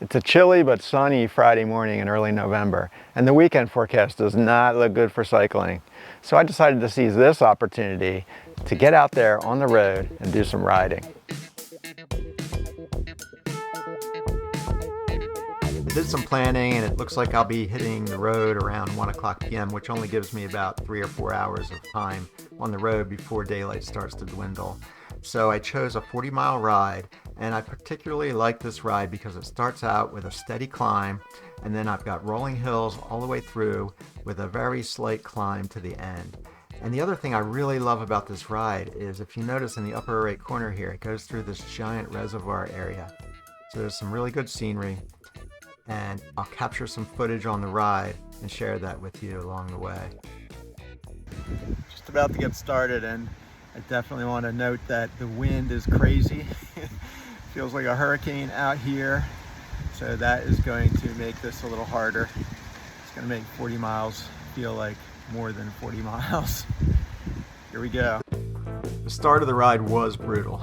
It's a chilly but sunny Friday morning in early November, and the weekend forecast does not look good for cycling. So I decided to seize this opportunity to get out there on the road and do some riding. I did some planning, and it looks like I'll be hitting the road around 1 o'clock p.m., which only gives me about 3 or 4 hours of time on the road before daylight starts to dwindle. So I chose a 40-mile ride, and I particularly like this ride because it starts out with a steady climb, and then I've got rolling hills all the way through with a very slight climb to the end. And the other thing I really love about this ride is, if you notice in the upper right corner here, it goes through this giant reservoir area. So there's some really good scenery, and I'll capture some footage on the ride and share that with you along the way. Just about to get started, and I definitely want to note that the wind is crazy. Feels like a hurricane out here, so that is going to make this a little harder. It's going to make 40 miles feel like more than 40 miles. Here we go. The start of the ride was brutal.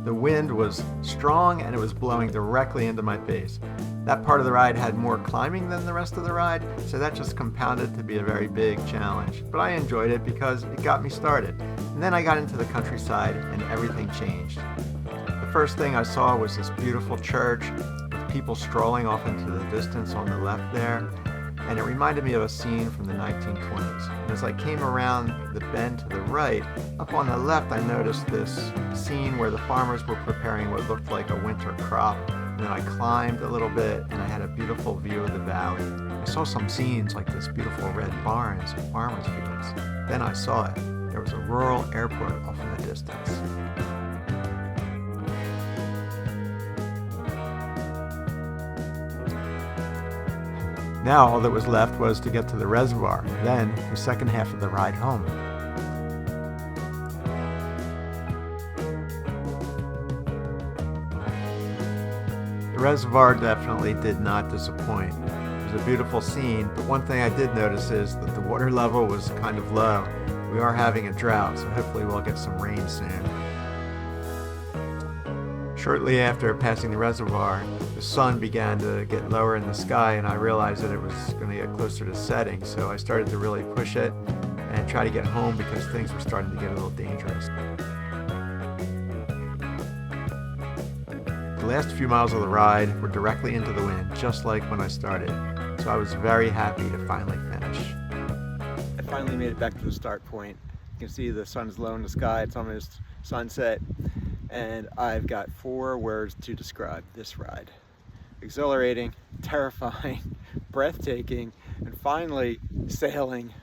The wind was strong and it was blowing directly into my face. That part of the ride had more climbing than the rest of the ride, so that just compounded to be a very big challenge. But I enjoyed it because it got me started. And then I got into the countryside and everything changed. The first thing I saw was this beautiful church with people strolling off into the distance on the left there. And it reminded me of a scene from the 1920s. And as I came around the bend to the right, up on the left I noticed this scene where the farmers were preparing what looked like a winter crop. And then I climbed a little bit and I had a beautiful view of the valley. I saw some scenes like this beautiful red barn and some farmers' fields. Then I saw it. There was a rural airport off in the distance. Now all that was left was to get to the reservoir, and then the second half of the ride home. The reservoir definitely did not disappoint. It was a beautiful scene, but one thing I did notice is that the water level was kind of low. We are having a drought, so hopefully we'll get some rain soon. Shortly after passing the reservoir, the sun began to get lower in the sky, and I realized that it was going to get closer to setting, so I started to really push it and try to get home because things were starting to get a little dangerous. The last few miles of the ride were directly into the wind, just like when I started, so I was very happy to finally finish. I finally made it back to the start point. You can see the sun is low in the sky, it's almost sunset. And I've got 4 words to describe this ride: exhilarating, terrifying, breathtaking, and finally sailing